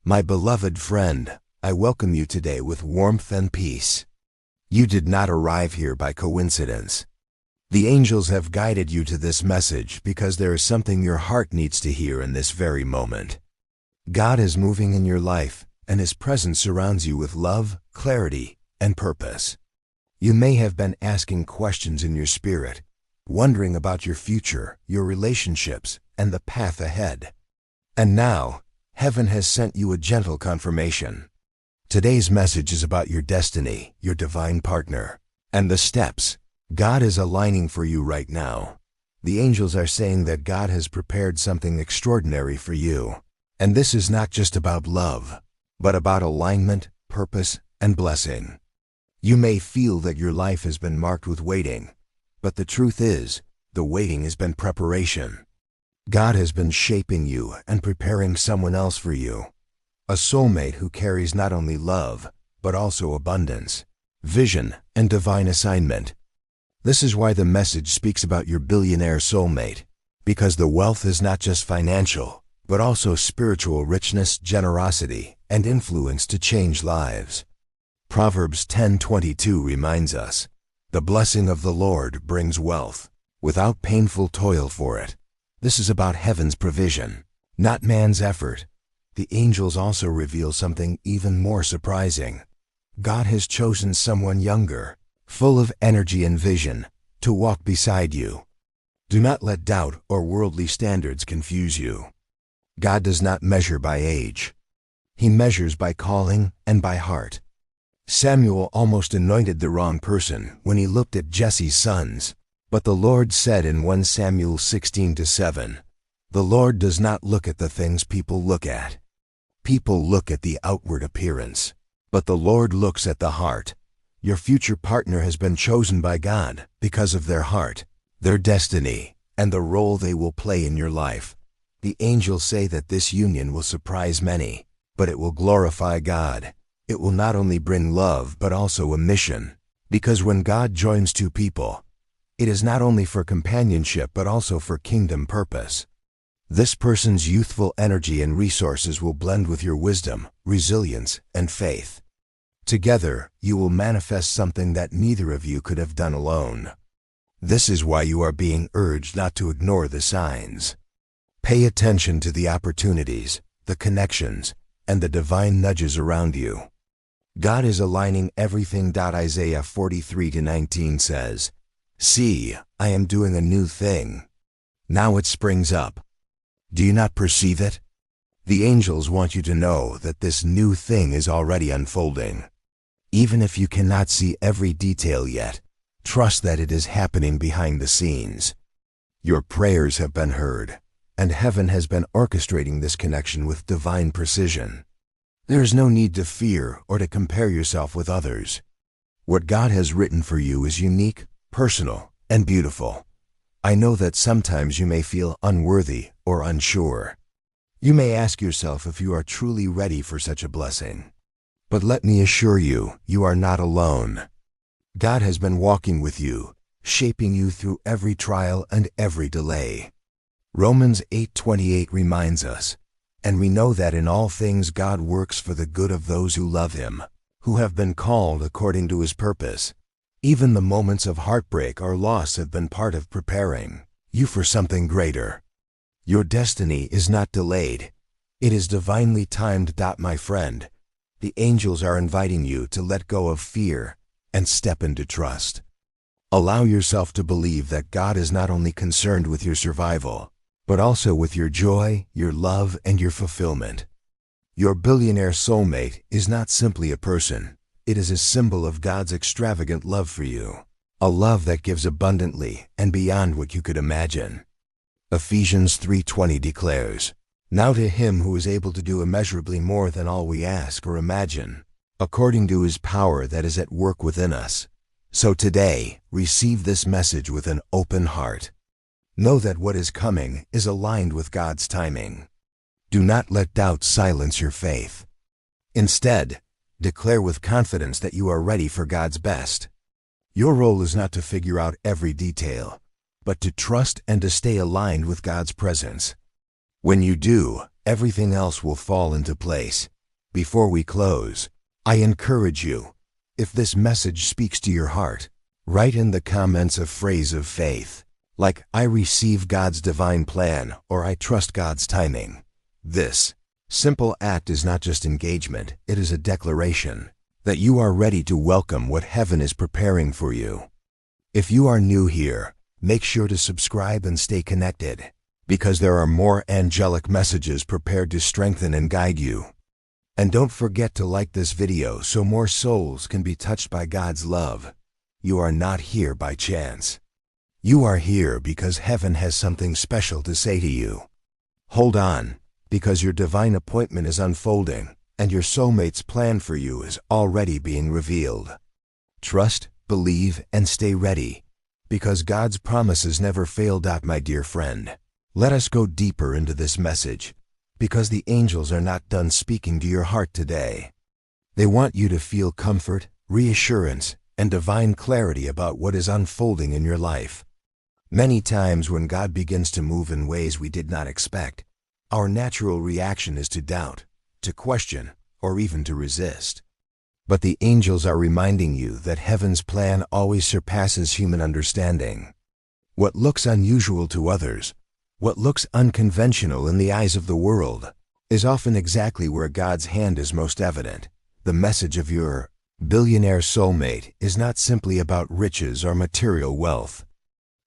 My beloved friend, I welcome you today with warmth and peace. You did not arrive here by coincidence. The angels have guided you to this message because there is something your heart needs to hear in this very moment. God is moving in your life, and His presence surrounds you with love, clarity, and purpose. You may have been asking questions in your spirit, wondering about your future, your relationships, and the path ahead. And now, heaven has sent you a gentle confirmation. Today's message is about your destiny, your divine partner, and the steps God is aligning for you right now. The angels are saying that God has prepared something extraordinary for you. And this is not just about love, but about alignment, purpose, and blessing. You may feel that your life has been marked with waiting, but the truth is, the waiting has been preparation. God has been shaping you and preparing someone else for you. A soulmate who carries not only love, but also abundance, vision, and divine assignment. This is why the message speaks about your billionaire soulmate, because the wealth is not just financial, but also spiritual richness, generosity, and influence to change lives. Proverbs 10:22 reminds us, "The blessing of the Lord brings wealth, without painful toil for it." This is about heaven's provision, not man's effort. The angels also reveal something even more surprising. God has chosen someone younger, full of energy and vision, to walk beside you. Do not let doubt or worldly standards confuse you. God does not measure by age. He measures by calling and by heart. Samuel almost anointed the wrong person when he looked at Jesse's sons. But the Lord said in 1 Samuel 16:7, "The Lord does not look at the things people look at. People look at the outward appearance, but the Lord looks at the heart." Your future partner has been chosen by God because of their heart, their destiny, and the role they will play in your life. The angels say that this union will surprise many, but it will glorify God. It will not only bring love, but also a mission. Because when God joins two people, it is not only for companionship, but also for kingdom purpose. This person's youthful energy and resources will blend with your wisdom, resilience, and faith. Together, you will manifest something that neither of you could have done alone. This is why you are being urged not to ignore the signs. Pay attention to the opportunities, the connections, and the divine nudges around you. God is aligning everything. Isaiah 43:19 says, "See, I am doing a new thing. Now it springs up. Do you not perceive it?" The angels want you to know that this new thing is already unfolding. Even if you cannot see every detail yet, trust that it is happening behind the scenes. Your prayers have been heard, and heaven has been orchestrating this connection with divine precision. There is no need to fear or to compare yourself with others. What God has written for you is unique, personal, and beautiful. I know that sometimes you may feel unworthy or unsure. You may ask yourself if you are truly ready for such a blessing. But let me assure you, you are not alone. God has been walking with you, shaping you through every trial and every delay. Romans 8:28 reminds us, "And we know that in all things God works for the good of those who love Him, who have been called according to His purpose." Even the moments of heartbreak or loss have been part of preparing you for something greater. Your destiny is not delayed. It is divinely timed. My friend, the angels are inviting you to let go of fear and step into trust. Allow yourself to believe that God is not only concerned with your survival, but also with your joy, your love, and your fulfillment. Your billionaire soulmate is not simply a person. It is a symbol of God's extravagant love for you, a love that gives abundantly and beyond what you could imagine. Ephesians 3:20 declares, "Now to Him who is able to do immeasurably more than all we ask or imagine, according to His power that is at work within us." So today, receive this message with an open heart. Know that what is coming is aligned with God's timing. Do not let doubt silence your faith. Instead, declare with confidence that you are ready for God's best. Your role is not to figure out every detail, but to trust and to stay aligned with God's presence. When you do, everything else will fall into place. Before we close, I encourage you, if this message speaks to your heart, write in the comments a phrase of faith, like I receive God's divine plan or I trust God's timing. This simple act is not just engagement, it is a declaration that you are ready to welcome what heaven is preparing for you. If you are new here, make sure to subscribe and stay connected, because there are more angelic messages prepared to strengthen and guide you. And don't forget to like this video so more souls can be touched by God's love. You are not here by chance. You are here because heaven has something special to say to you. Hold on, because your divine appointment is unfolding, and your soulmate's plan for you is already being revealed. Trust, believe, and stay ready, because God's promises never fail. My dear friend, let us go deeper into this message, because the angels are not done speaking to your heart today. They want you to feel comfort, reassurance, and divine clarity about what is unfolding in your life. Many times when God begins to move in ways we did not expect, our natural reaction is to doubt, to question, or even to resist. But the angels are reminding you that heaven's plan always surpasses human understanding. What looks unusual to others, what looks unconventional in the eyes of the world, is often exactly where God's hand is most evident. The message of your billionaire soulmate is not simply about riches or material wealth.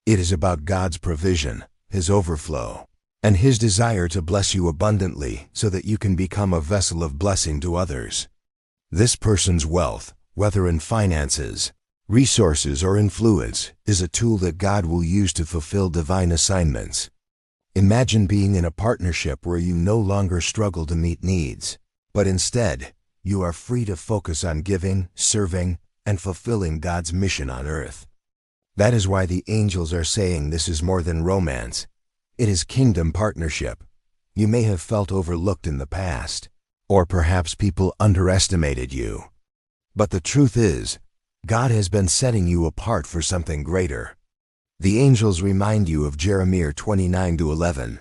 It is about God's provision, His overflow, and His desire to bless you abundantly so that you can become a vessel of blessing to others. This person's wealth, whether in finances, resources, or influence, is a tool that God will use to fulfill divine assignments. Imagine being in a partnership where you no longer struggle to meet needs, but instead, you are free to focus on giving, serving, and fulfilling God's mission on earth. That is why the angels are saying this is more than romance. It is kingdom partnership. You may have felt overlooked in the past, or perhaps people underestimated you. But the truth is, God has been setting you apart for something greater. The angels remind you of Jeremiah 29:11.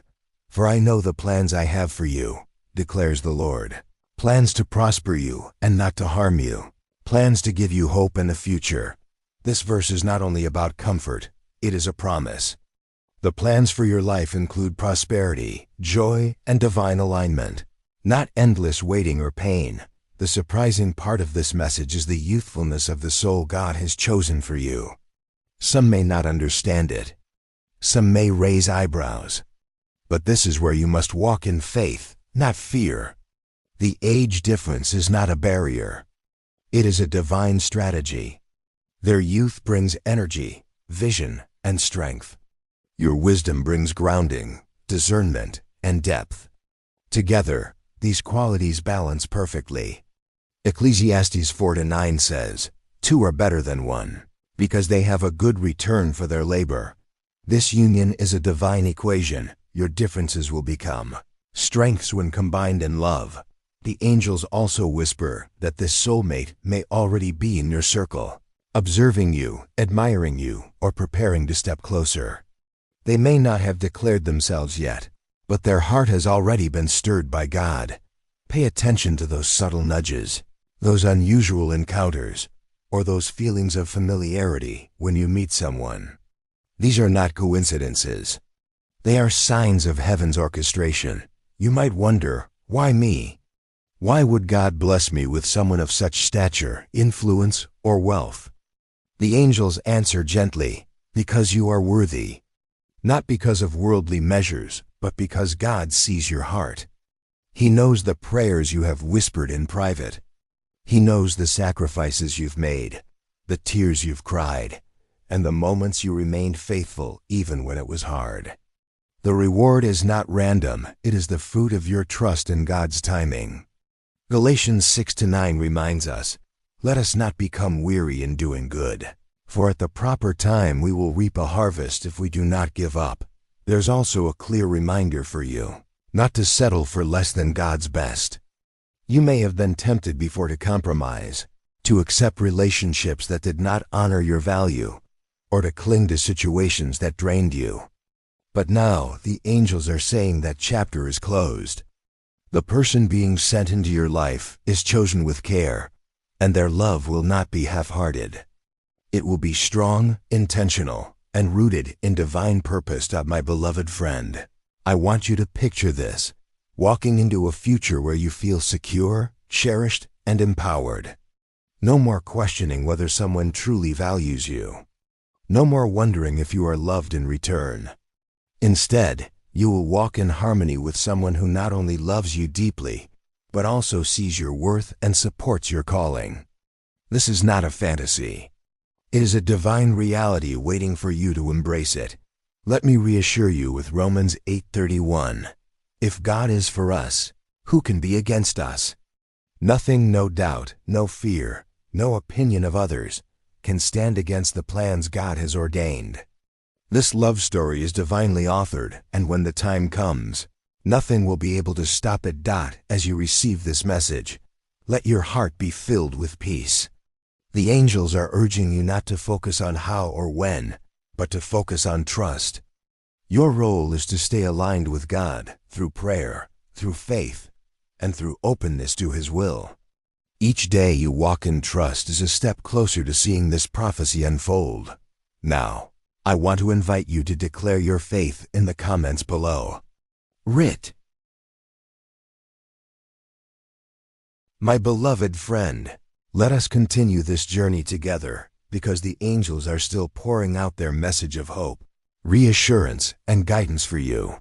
For I know the plans I have for you, declares the Lord. Plans to prosper you and not to harm you. Plans to give you hope and a future. This verse is not only about comfort, it is a promise. The plans for your life include prosperity, joy, and divine alignment, not endless waiting or pain. The surprising part of this message is the youthfulness of the soul God has chosen for you. Some may not understand it. Some may raise eyebrows. But this is where you must walk in faith, not fear. The age difference is not a barrier. It is a divine strategy. Their youth brings energy, vision, and strength. Your wisdom brings grounding, discernment, and depth. Together, these qualities balance perfectly. Ecclesiastes 4:9 says, "Two are better than one, because they have a good return for their labor." This union is a divine equation. Your differences will become strengths when combined in love. The angels also whisper that this soulmate may already be in your circle, observing you, admiring you, or preparing to step closer. They may not have declared themselves yet, but their heart has already been stirred by God. Pay attention to those subtle nudges, those unusual encounters, or those feelings of familiarity when you meet someone. These are not coincidences. They are signs of heaven's orchestration. You might wonder, why me? Why would God bless me with someone of such stature, influence, or wealth? The angels answer gently, because you are worthy. Not because of worldly measures, but because God sees your heart. He knows the prayers you have whispered in private. He knows the sacrifices you've made, the tears you've cried, and the moments you remained faithful even when it was hard. The reward is not random, it is the fruit of your trust in God's timing. Galatians 6:9 reminds us, "Let us not become weary in doing good, for at the proper time we will reap a harvest if we do not give up." There's also a clear reminder for you, not to settle for less than God's best. You may have been tempted before to compromise, to accept relationships that did not honor your value, or to cling to situations that drained you. But now the angels are saying that chapter is closed. The person being sent into your life is chosen with care, and their love will not be half-hearted. It will be strong, intentional, and rooted in divine purpose. My beloved friend, I want you to picture this, walking into a future where you feel secure, cherished, and empowered. No more questioning whether someone truly values you. No more wondering if you are loved in return. Instead, you will walk in harmony with someone who not only loves you deeply, but also sees your worth and supports your calling. This is not a fantasy. It is a divine reality waiting for you to embrace it. Let me reassure you with Romans 8:31. If God is for us, who can be against us? Nothing, no doubt, no fear, no opinion of others can stand against the plans God has ordained. This love story is divinely authored, and when the time comes, nothing will be able to stop it. As you receive this message, let your heart be filled with peace. The angels are urging you not to focus on how or when, but to focus on trust. Your role is to stay aligned with God through prayer, through faith, and through openness to His will. Each day you walk in trust is a step closer to seeing this prophecy unfold. Now, I want to invite you to declare your faith in the comments below. Writ. My beloved friend, let us continue this journey together, because the angels are still pouring out their message of hope, reassurance, and guidance for you.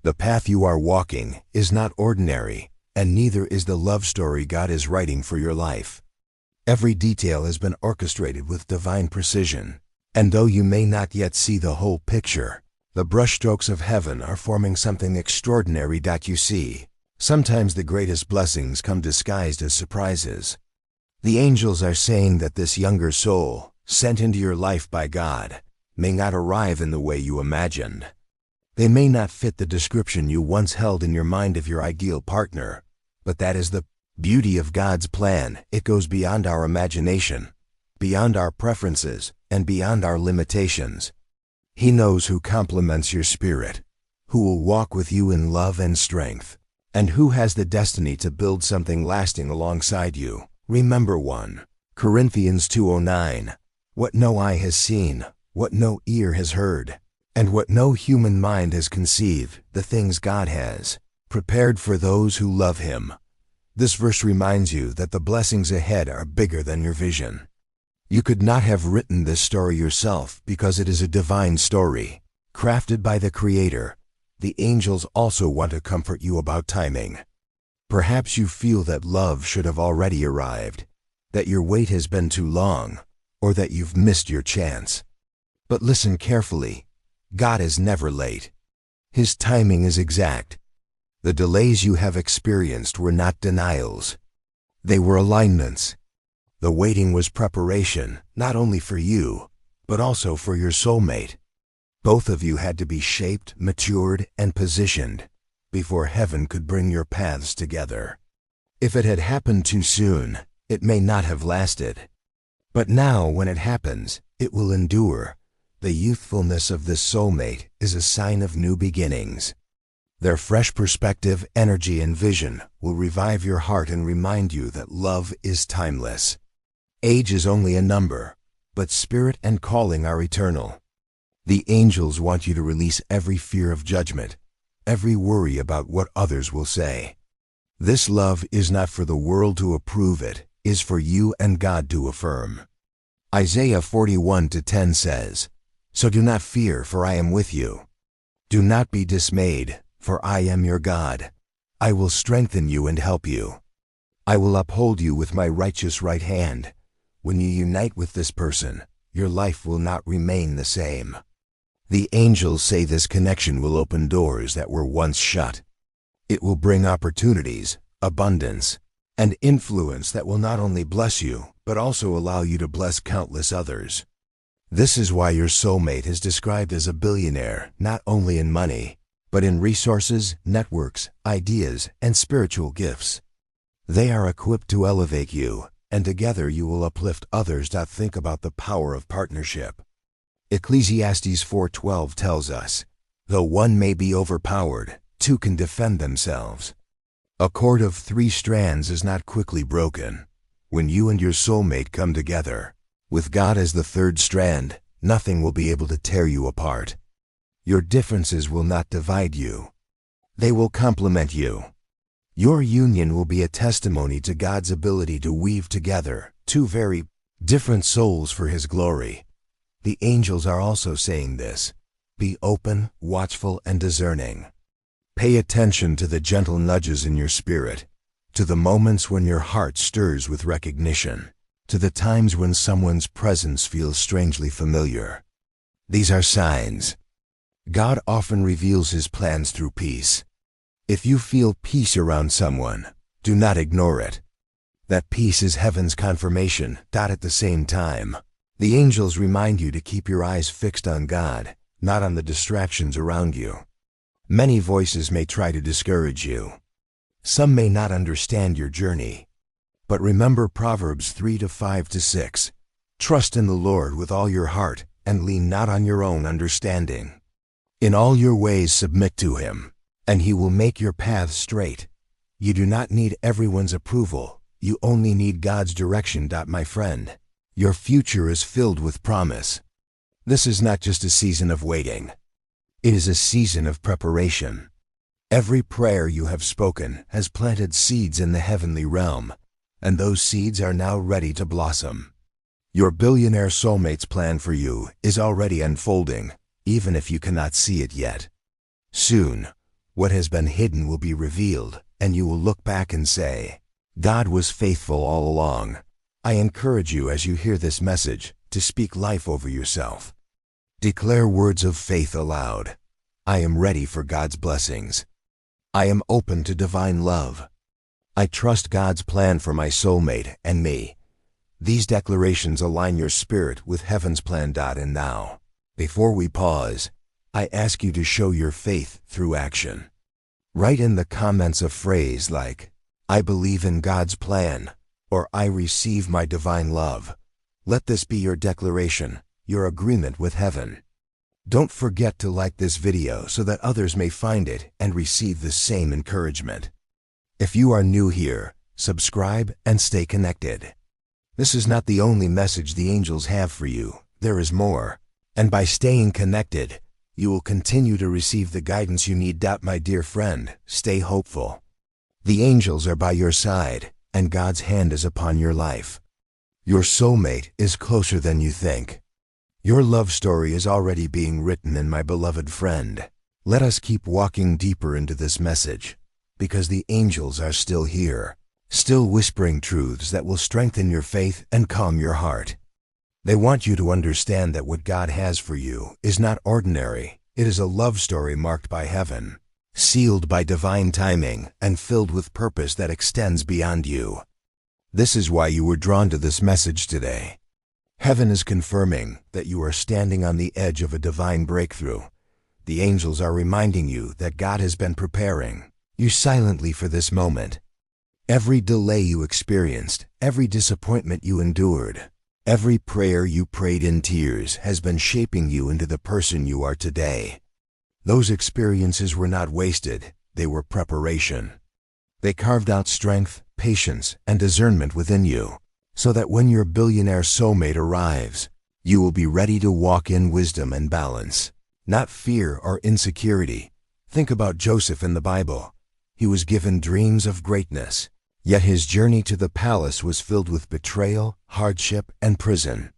The path you are walking is not ordinary, and neither is the love story God is writing for your life. Every detail has been orchestrated with divine precision, and though you may not yet see the whole picture, the brushstrokes of heaven are forming something extraordinary. You see, sometimes the greatest blessings come disguised as surprises. The angels are saying that this younger soul, sent into your life by God, may not arrive in the way you imagined. They may not fit the description you once held in your mind of your ideal partner, but that is the beauty of God's plan. It goes beyond our imagination, beyond our preferences, and beyond our limitations. He knows who complements your spirit, who will walk with you in love and strength, and who has the destiny to build something lasting alongside you. Remember 1 Corinthians 2:09, what no eye has seen, what no ear has heard, and what no human mind has conceived, the things God has prepared for those who love Him. This verse reminds you that the blessings ahead are bigger than your vision. You could not have written this story yourself because it is a divine story, crafted by the Creator. The angels also want to comfort you about timing. Perhaps you feel that love should have already arrived, that your wait has been too long, or that you've missed your chance. But listen carefully. God is never late. His timing is exact. The delays you have experienced were not denials. They were alignments. The waiting was preparation, not only for you, but also for your soulmate. Both of you had to be shaped, matured, and positioned before heaven could bring your paths together. If it had happened too soon, it may not have lasted. But now, when it happens, it will endure. The youthfulness of this soulmate is a sign of new beginnings. Their fresh perspective, energy, and vision will revive your heart and remind you that love is timeless. Age is only a number, but spirit and calling are eternal. The angels want you to release every fear of judgment, every worry about what others will say. This love is not for the world to approve, it is for you and God to affirm. Isaiah 41:10 says, So do not fear, for I am with you. Do not be dismayed, for I am your God. I will strengthen you and help you. I will uphold you with my righteous right hand. When you unite with this person, your life will not remain the same. The angels say this connection will open doors that were once shut. It will bring opportunities, abundance, and influence that will not only bless you, but also allow you to bless countless others. This is why your soulmate is described as a billionaire, not only in money, but in resources, networks, ideas, and spiritual gifts. They are equipped to elevate you, and together you will uplift others. Think about the power of partnership. Ecclesiastes 4:12 tells us, Though one may be overpowered, two can defend themselves. A cord of 3 strands is not quickly broken. When you and your soulmate come together, with God as the 3rd strand, nothing will be able to tear you apart. Your differences will not divide you. They will complement you. Your union will be a testimony to God's ability to weave together 2 very different souls for His glory. The angels are also saying this. Be open, watchful, and discerning. Pay attention to the gentle nudges in your spirit, to the moments when your heart stirs with recognition, to the times when someone's presence feels strangely familiar. These are signs. God often reveals His plans through peace. If you feel peace around someone, do not ignore it. That peace is heaven's confirmation. At the same time, the angels remind you to keep your eyes fixed on God, not on the distractions around you. Many voices may try to discourage you. Some may not understand your journey. But remember Proverbs 3:5-6. Trust in the Lord with all your heart, and lean not on your own understanding. In all your ways submit to Him, and He will make your paths straight. You do not need everyone's approval. You only need God's direction. My friend, your future is filled with promise. This is not just a season of waiting. It is a season of preparation. Every prayer you have spoken has planted seeds in the heavenly realm, and those seeds are now ready to blossom. Your billionaire soulmate's plan for you is already unfolding, even if you cannot see it yet. Soon, what has been hidden will be revealed, and you will look back and say, God was faithful all along. I encourage you as you hear this message to speak life over yourself. Declare words of faith aloud. I am ready for God's blessings. I am open to divine love. I trust God's plan for my soulmate and me. These declarations align your spirit with heaven's plan. And now, before we pause, I ask you to show your faith through action. Write in the comments a phrase like, I believe in God's plan, or I receive my divine love. Let this be your declaration, your agreement with heaven. Don't forget to like this video so that others may find it and receive the same encouragement. If you are new here, subscribe and stay connected. This is not the only message the angels have for you. There is more. And by staying connected, you will continue to receive the guidance you need. My dear friend, stay hopeful. The angels are by your side, and God's hand is upon your life. Your soulmate is closer than you think. Your love story is already being written, and my beloved friend, let us keep walking deeper into this message, because the angels are still here, still whispering truths that will strengthen your faith and calm your heart. They want you to understand that what God has for you is not ordinary. It is a love story marked by heaven, sealed by divine timing, and filled with purpose that extends beyond you. This is why you were drawn to this message today. Heaven is confirming that you are standing on the edge of a divine breakthrough. The angels are reminding you that God has been preparing you silently for this moment. Every delay you experienced, every disappointment you endured, every prayer you prayed in tears has been shaping you into the person you are today. Those experiences were not wasted, they were preparation. They carved out strength, patience, and discernment within you, so that when your billionaire soulmate arrives, you will be ready to walk in wisdom and balance, not fear or insecurity. Think about Joseph in the Bible. He was given dreams of greatness, yet his journey to the palace was filled with betrayal, hardship, and prison.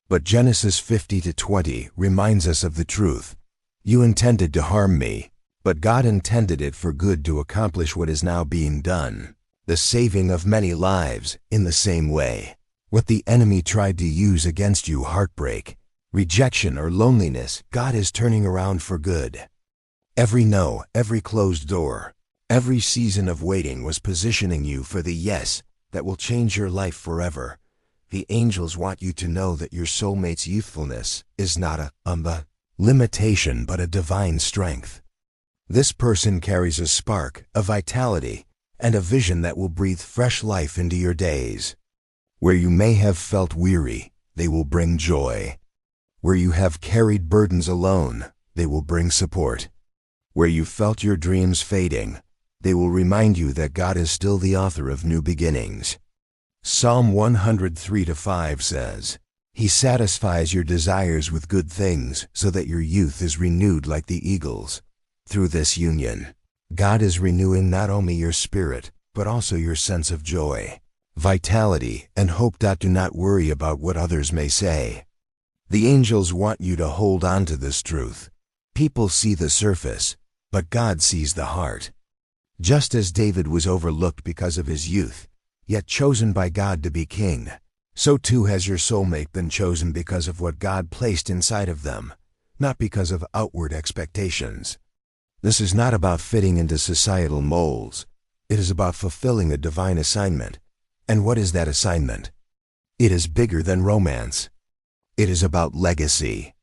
But Genesis 50-20 reminds us of the truth. You intended to harm me, but God intended it for good to accomplish what is now being done, the saving of many lives. In the same way, what the enemy tried to use against you, heartbreak, rejection, or loneliness, God is turning around for good. Every no, every closed door, every season of waiting was positioning you for the yes that will change your life forever. The angels want you to know that your soulmate's youthfulness is not a limitation but a divine strength. This person carries a spark, a vitality, and a vision that will breathe fresh life into your days. Where you may have felt weary, they will bring joy. Where you have carried burdens alone, they will bring support. Where you felt your dreams fading, They will remind you that God is still the author of new beginnings. Psalm 103:5 says, He satisfies your desires with good things so that your youth is renewed like the eagles. Through this union, God is renewing not only your spirit, but also your sense of joy, vitality, and hope. Do not worry about what others may say. The angels want you to hold on to this truth. People see the surface, but God sees the heart. Just as David was overlooked because of his youth, yet chosen by God to be king, so too has your soulmate been chosen because of what God placed inside of them, not because of outward expectations. This is not about fitting into societal molds. It is about fulfilling a divine assignment. And what is that assignment? It is bigger than romance. It is about legacy.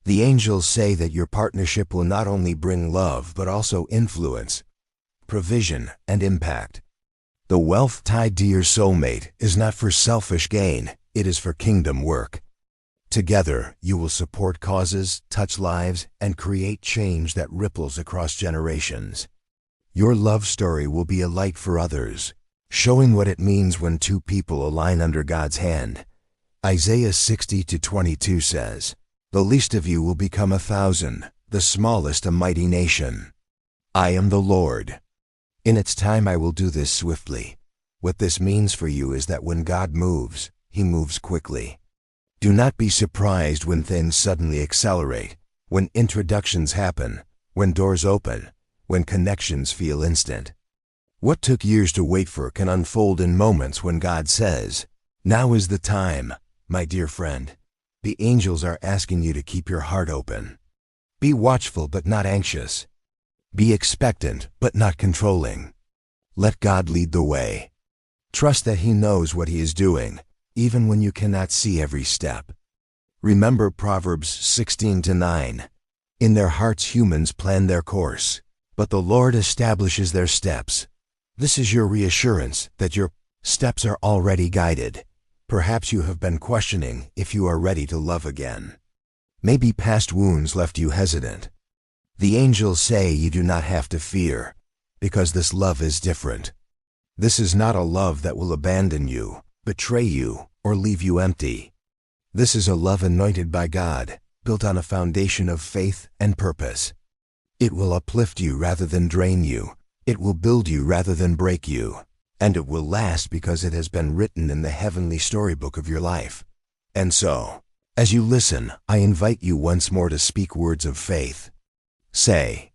The angels say that your partnership will not only bring love but also influence, provision, and impact. The wealth tied to your soulmate is not for selfish gain, it is for kingdom work. Together, you will support causes, touch lives, and create change that ripples across generations. Your love story will be a light for others, showing what it means when two people align under God's hand. Isaiah 60:22 says, The least of you will become 1,000, the smallest a mighty nation. I am the Lord. In its time I will do this swiftly. What this means for you is that when God moves, He moves quickly. Do not be surprised when things suddenly accelerate, when introductions happen, when doors open, when connections feel instant. What took years to wait for can unfold in moments when God says, Now is the time, my dear friend. The angels are asking you to keep your heart open. Be watchful but not anxious. Be expectant but not controlling. Let God lead the way. Trust that He knows what He is doing, even when you cannot see every step. Remember Proverbs 16:9. In their hearts humans plan their course, but the Lord establishes their steps. This is your reassurance that your steps are already guided. Perhaps you have been questioning if you are ready to love again. Maybe past wounds left you hesitant. The angels say you do not have to fear, because this love is different. This is not a love that will abandon you, betray you, or leave you empty. This is a love anointed by God, built on a foundation of faith and purpose. It will uplift you rather than drain you. It will build you rather than break you. And it will last because it has been written in the heavenly storybook of your life. And so, as you listen, I invite you once more to speak words of faith. Say,